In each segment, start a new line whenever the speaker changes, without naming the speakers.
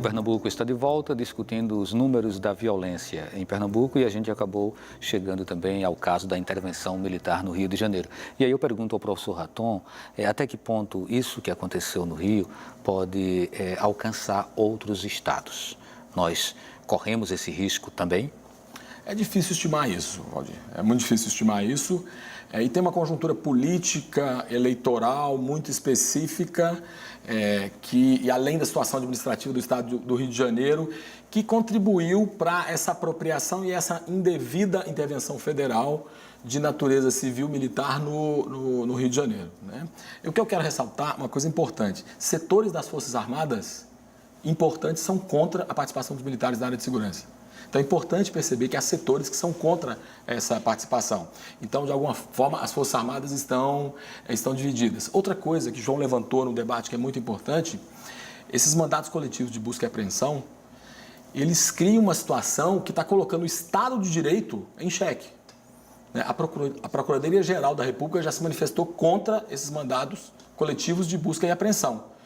Pernambuco está de volta discutindo os números da violência em Pernambuco e a gente acabou chegando também ao caso da intervenção militar no Rio de Janeiro. E aí eu pergunto ao professor Raton, até que ponto isso que aconteceu no Rio pode alcançar outros estados? Nós corremos esse risco também?
É difícil estimar isso, Valdir. É muito difícil estimar isso. E tem uma conjuntura política, eleitoral muito específica, e além da situação administrativa do Estado do Rio de Janeiro, que contribuiu para essa apropriação e essa indevida intervenção federal de natureza civil-militar no Rio de Janeiro, né? O que eu quero ressaltar, uma coisa importante, setores das Forças Armadas importantes são contra a participação dos militares na área de segurança. Então é importante perceber que há setores que são contra essa participação. Então, de alguma forma, as Forças Armadas estão divididas. Outra coisa que João levantou no debate que é muito importante, esses mandatos coletivos de busca e apreensão, eles criam uma situação que está colocando o Estado de Direito em xeque. A Procuradoria-Geral da República já se manifestou contra esses mandados coletivos de busca e apreensão.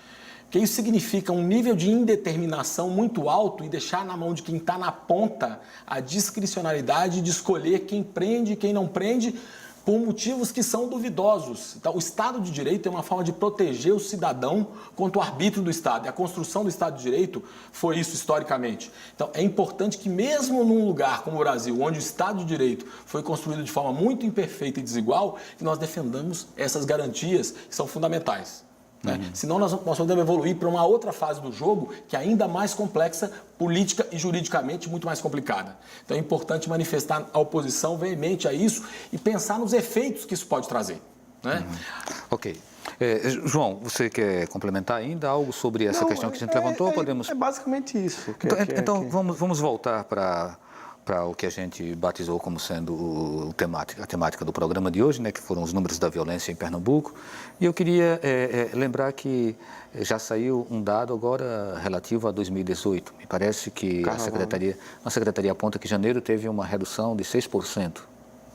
Porque isso significa um nível de indeterminação muito alto e deixar na mão de quem está na ponta a discricionariedade de escolher quem prende e quem não prende por motivos que são duvidosos. Então, o Estado de Direito é uma forma de proteger o cidadão contra o arbítrio do Estado. E a construção do Estado de Direito foi isso historicamente. Então, é importante que mesmo num lugar como o Brasil, onde o Estado de Direito foi construído de forma muito imperfeita e desigual, que nós defendamos essas garantias que são fundamentais. Senão nós podemos evoluir para uma outra fase do jogo que é ainda mais complexa, política e juridicamente muito mais complicada. Então é importante manifestar a oposição veemente a isso e pensar nos efeitos que isso pode trazer. Né?
Ok. João, você quer complementar ainda algo sobre essa questão que a gente levantou? Podemos...
É basicamente isso.
Então vamos voltar para o que a gente batizou como sendo a temática do programa de hoje, né, que foram os números da violência em Pernambuco. E eu queria lembrar que já saiu um dado agora relativo a 2018. Me parece que a Secretaria aponta que janeiro teve uma redução de 6%.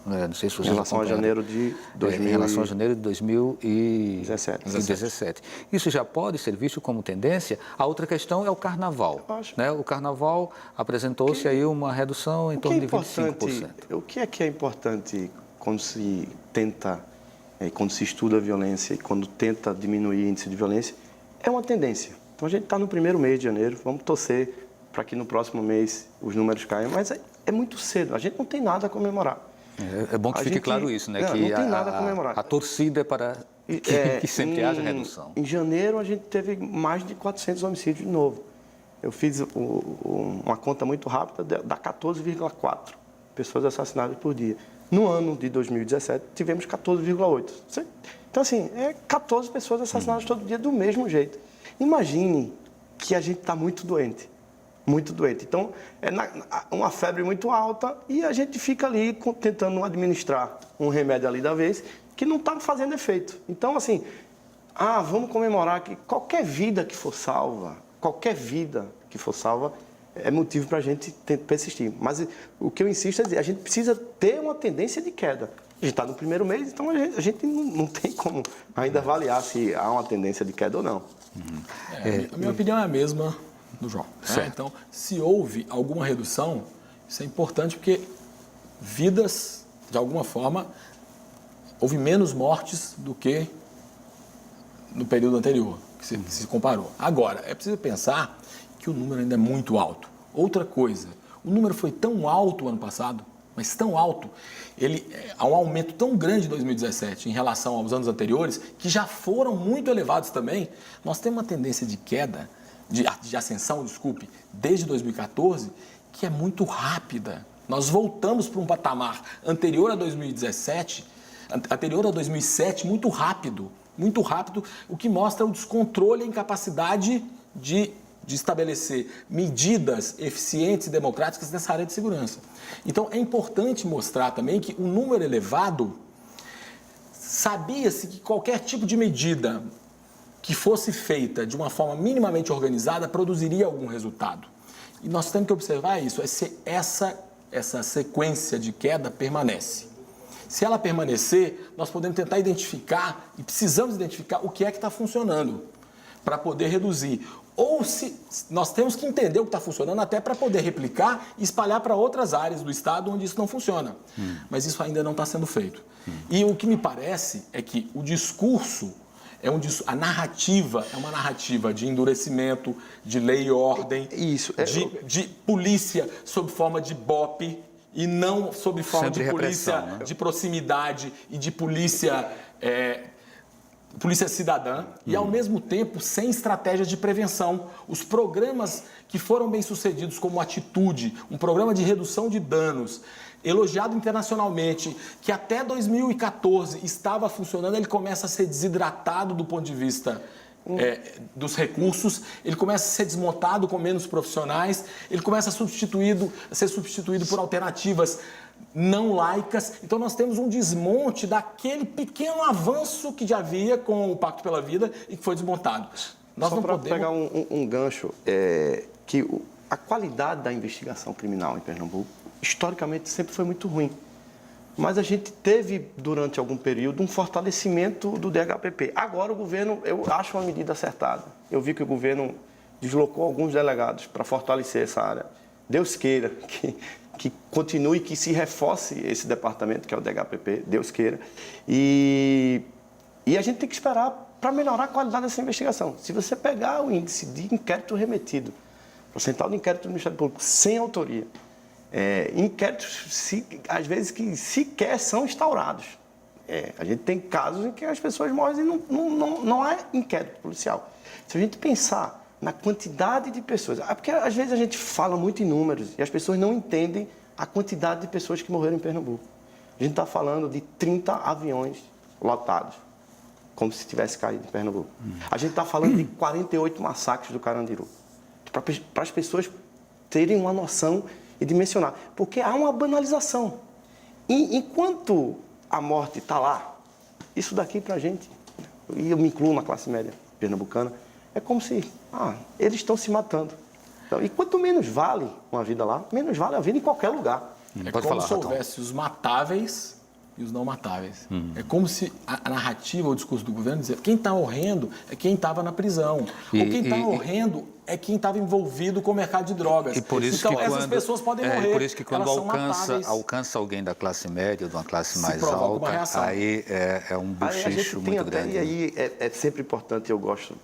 Não sei se
em relação a janeiro de
2017. Isso já pode ser visto como tendência. A outra questão é o Carnaval. Né? O Carnaval apresentou-se aí uma redução em torno de 25%.
O que é importante quando se tenta, quando se estuda a violência e quando tenta diminuir o índice de violência, é uma tendência. Então a gente está no primeiro mês de janeiro, vamos torcer para que no próximo mês os números caiam, mas é muito cedo, a gente não tem nada a comemorar.
É bom que fique claro isso, né? Que
não tem nada a comemorar.
A torcida é para que sempre haja redução.
Em janeiro, a gente teve mais de 400 homicídios de novo. Eu fiz uma conta muito rápida, dá 14,4 pessoas assassinadas por dia. No ano de 2017, tivemos 14,8. Então, assim, 14 pessoas assassinadas todo dia do mesmo jeito. Imagine que a gente está muito doente. Muito doente. Então, é uma febre muito alta e a gente fica ali tentando administrar um remédio ali da vez que não está fazendo efeito. Então, assim, vamos comemorar que qualquer vida que for salva, é motivo para a gente persistir. Mas o que eu insisto é dizer, a gente precisa ter uma tendência de queda. A gente está no primeiro mês, então a gente não tem como ainda avaliar se há uma tendência de queda ou não.
A minha opinião é a mesma do João. Então, se houve alguma redução, isso é importante porque vidas, de alguma forma, houve menos mortes do que no período anterior, que se comparou. Agora, é preciso pensar que o número ainda é muito alto. Outra coisa, o número foi tão alto ano passado, mas tão alto, há um aumento tão grande em 2017 em relação aos anos anteriores, que já foram muito elevados também. Nós temos uma tendência de queda, de ascensão, desde 2014, que é muito rápida. Nós voltamos para um patamar anterior a 2017, anterior a 2007, muito rápido, o que mostra o descontrole e a incapacidade de estabelecer medidas eficientes e democráticas nessa área de segurança. Então, é importante mostrar também que um número elevado, sabia-se que qualquer tipo de medida que fosse feita de uma forma minimamente organizada, produziria algum resultado. E nós temos que observar isso, se essa sequência de queda permanece. Se ela permanecer, nós podemos tentar identificar, e precisamos identificar o que é que está funcionando, para poder reduzir. ou se nós temos que entender o que está funcionando até para poder replicar e espalhar para outras áreas do Estado onde isso não funciona. Mas isso ainda não está sendo feito. E o que me parece é que o discurso, a narrativa é uma narrativa de endurecimento, de lei e ordem,
Isso.
de polícia sob forma de BOP e não sob forma
Sempre
de polícia
repressão, né?
de proximidade e de polícia cidadã e, ao mesmo tempo, sem estratégia de prevenção. Os programas que foram bem-sucedidos, como Atitude, um programa de redução de danos, elogiado internacionalmente, que até 2014 estava funcionando, ele começa a ser desidratado do ponto de vista dos recursos, ele começa a ser desmontado com menos profissionais, ele começa a ser substituído por alternativas não laicas. Então nós temos um desmonte daquele pequeno avanço que já havia com o Pacto pela Vida e que foi desmontado. Nós
Só
não
para
podemos...
pegar um gancho, que a qualidade da investigação criminal em Pernambuco, historicamente, sempre foi muito ruim. Mas a gente teve, durante algum período, um fortalecimento do DHPP. Agora o governo, eu acho uma medida acertada. Eu vi que o governo deslocou alguns delegados para fortalecer essa área. Deus queira que continue, que se reforce esse departamento, que é o DHPP, Deus queira. E a gente tem que esperar para melhorar a qualidade dessa investigação. Se você pegar o índice de inquérito remetido, porcentual de inquérito do Ministério Público sem autoria, inquéritos, às vezes, que sequer são instaurados. A gente tem casos em que as pessoas morrem e não há inquérito policial. Se a gente pensar na quantidade de pessoas... Porque, às vezes, a gente fala muito em números e as pessoas não entendem a quantidade de pessoas que morreram em Pernambuco. A gente está falando de 30 aviões lotados, como se tivesse caído em Pernambuco. A gente está falando de 48 massacres do Carandiru. Para as pessoas terem uma noção e dimensionar. Porque há uma banalização. E, enquanto a morte está lá, isso daqui para a gente, e eu me incluo na classe média pernambucana, é como se eles estão se matando. Então, e quanto menos vale uma vida lá, menos vale a vida em qualquer lugar.
Pode
como
falar,
se
Raton.
houvesse os matáveis e os não matáveis. É como se a narrativa, o discurso do governo dizia quem está morrendo é quem estava na prisão. Ou quem está morrendo é quem estava envolvido com o mercado de drogas.
E por isso
então,
que
essas pessoas podem morrer.
Por isso que quando
elas são matáveis.
alcança alguém da classe média, ou de uma classe mais
provoca uma
alta,
reação.
aí é um
A gente
bochicho
tem
muito
até,
grande.
e aí é sempre importante, eu gosto,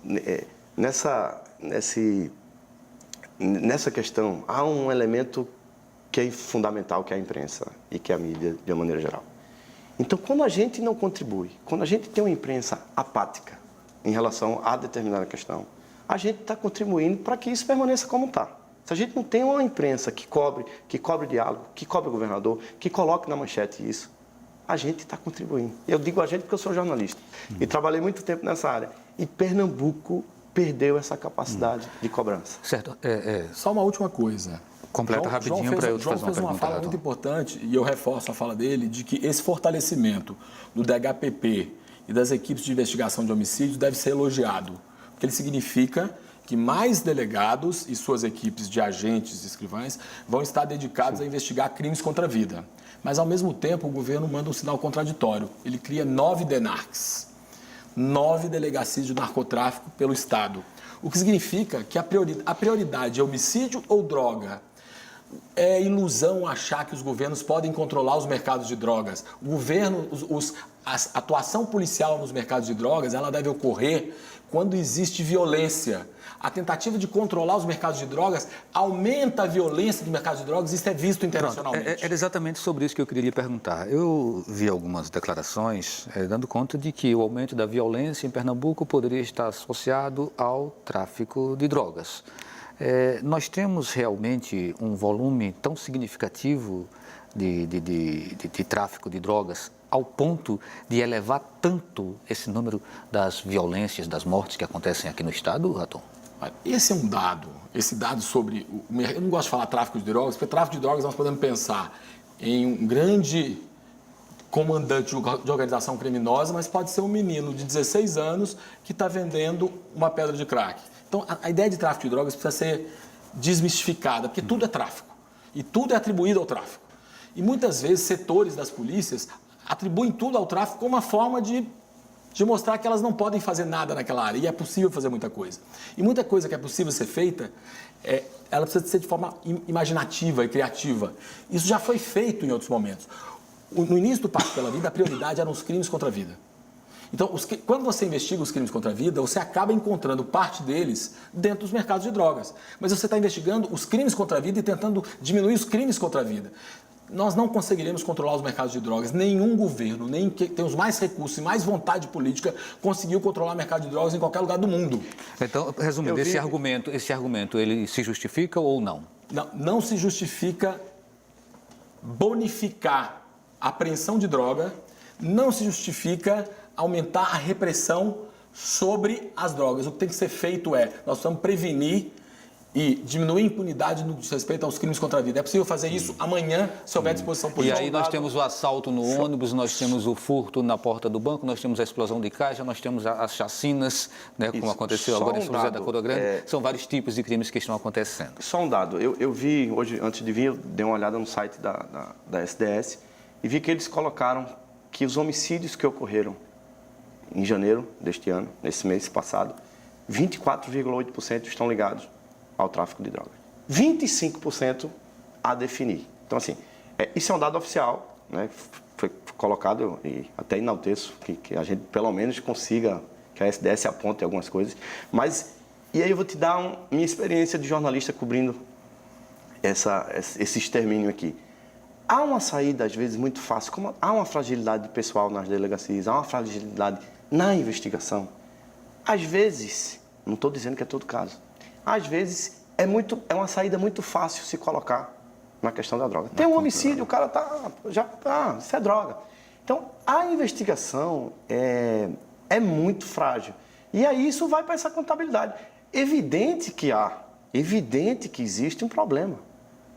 nessa questão, há um elemento que é fundamental, que é a imprensa e que é a mídia, de uma maneira geral. Então, quando a gente não contribui, quando a gente tem uma imprensa apática em relação a determinada questão, a gente está contribuindo para que isso permaneça como está. Se a gente não tem uma imprensa que cobre diálogo, que cobre o governador, que coloque na manchete isso, a gente está contribuindo. Eu digo a gente porque eu sou jornalista e trabalhei muito tempo nessa área. E Pernambuco perdeu essa capacidade de cobrança.
Certo.
Só uma última coisa.
Completa rapidinho para eu te
João
fazer uma
fez uma
pergunta,
fala
Raton.
muito importante, e eu reforço a fala dele, de que esse fortalecimento do DHPP e das equipes de investigação de homicídios deve ser elogiado, porque ele significa que mais delegados e suas equipes de agentes e escrivães vão estar dedicados a investigar crimes contra a vida. Mas, ao mesmo tempo, o governo manda um sinal contraditório. Ele cria 9 DENARCs, 9 delegacias de narcotráfico pelo Estado. O que significa que a prioridade é homicídio ou droga? É ilusão achar que os governos podem controlar os mercados de drogas. O governo, a atuação policial nos mercados de drogas, ela deve ocorrer quando existe violência. A tentativa de controlar os mercados de drogas aumenta a violência do mercado de drogas, isso é visto internacionalmente.
Era exatamente sobre isso que eu queria lhe perguntar. Eu vi algumas declarações dando conta de que o aumento da violência em Pernambuco poderia estar associado ao tráfico de drogas. Nós temos realmente um volume tão significativo de tráfico de drogas ao ponto de elevar tanto esse número das violências, das mortes que acontecem aqui no estado, Raton?
Esse é um dado, esse dado sobre... Eu não gosto de falar tráfico de drogas, porque tráfico de drogas nós podemos pensar em um grande comandante de organização criminosa, mas pode ser um menino de 16 anos que está vendendo uma pedra de crack. Então, a ideia de tráfico de drogas precisa ser desmistificada, porque tudo é tráfico e tudo é atribuído ao tráfico. E muitas vezes setores das polícias atribuem tudo ao tráfico como uma forma de de mostrar que elas não podem fazer nada naquela área e é possível fazer muita coisa. E muita coisa que é possível ser feita, ela precisa ser de forma imaginativa e criativa. Isso já foi feito em outros momentos. No início do Pacto pela Vida, a prioridade eram os crimes contra a vida. Então, quando você investiga os crimes contra a vida, você acaba encontrando parte deles dentro dos mercados de drogas. Mas você está investigando os crimes contra a vida e tentando diminuir os crimes contra a vida. Nós não conseguiremos controlar os mercados de drogas. Nenhum governo, nem que tem os mais recursos e mais vontade política, conseguiu controlar o mercado de drogas em qualquer lugar do mundo.
Então, resumindo, esse argumento, ele se justifica ou não?
Não se justifica bonificar a apreensão de droga, não se justifica aumentar a repressão sobre as drogas. O que tem que ser feito nós precisamos prevenir e diminuir a impunidade no que diz respeito aos crimes contra a vida. É possível fazer isso amanhã, se houver disposição política.
E aí nós temos o assalto no ônibus, nós temos o furto na porta do banco, nós temos a explosão de caixa, nós temos as chacinas, né, como aconteceu agora em São José da Coroa Grande. São vários tipos de crimes que estão acontecendo.
Só um dado. Eu vi, hoje, antes de vir, eu dei uma olhada no site da SDS e vi que eles colocaram que os homicídios que ocorreram em janeiro deste ano, nesse mês passado, 24,8% estão ligados ao tráfico de drogas. 25% a definir. Então, assim, isso é um dado oficial, né? Foi colocado, e até enalteço, que a gente pelo menos consiga, que a SDS aponte algumas coisas. Mas, e aí eu vou te dar minha experiência de jornalista cobrindo esse extermínio aqui. Há uma saída, às vezes, muito fácil, como há uma fragilidade pessoal nas delegacias, há uma fragilidade na investigação. Às vezes, não estou dizendo que é todo caso, às vezes é uma saída muito fácil se colocar na questão da droga. Tem um homicídio, o cara isso é droga. Então, a investigação é muito frágil. E aí isso vai para essa contabilidade. Evidente que existe um problema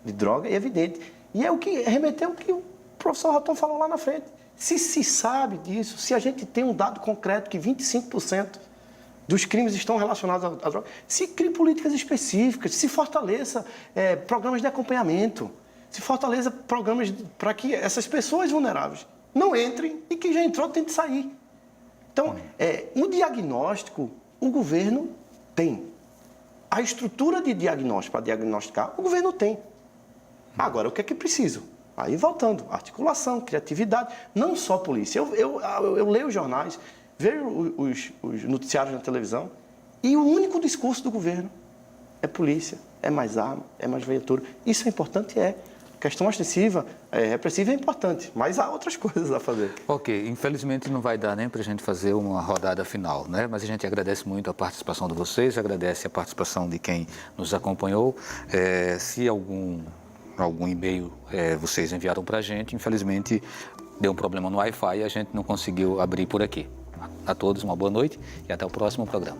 de droga, é evidente. E é o que remeteu o que o professor Raton falou lá na frente. Se sabe disso, se a gente tem um dado concreto que 25% dos crimes estão relacionados à droga, se crie políticas específicas, se fortaleça programas de acompanhamento, se fortaleça programas para que essas pessoas vulneráveis não entrem e quem já entrou tente sair. Então, um diagnóstico, o governo tem. A estrutura de diagnóstico para diagnosticar, o governo tem. Agora, o que é que precisa? Aí, voltando, articulação, criatividade, não só polícia. Eu leio os jornais, vejo os noticiários na televisão e o único discurso do governo é polícia, é mais arma, é mais viatura. Isso é importante, Questão ostensiva, repressiva é importante, mas há outras coisas a fazer.
Ok, infelizmente não vai dar nem para a gente fazer uma rodada final, né? Mas a gente agradece muito a participação de vocês, agradece a participação de quem nos acompanhou. Se algum e-mail vocês enviaram para a gente, infelizmente deu um problema no Wi-Fi e a gente não conseguiu abrir por aqui. A todos uma boa noite e até o próximo programa.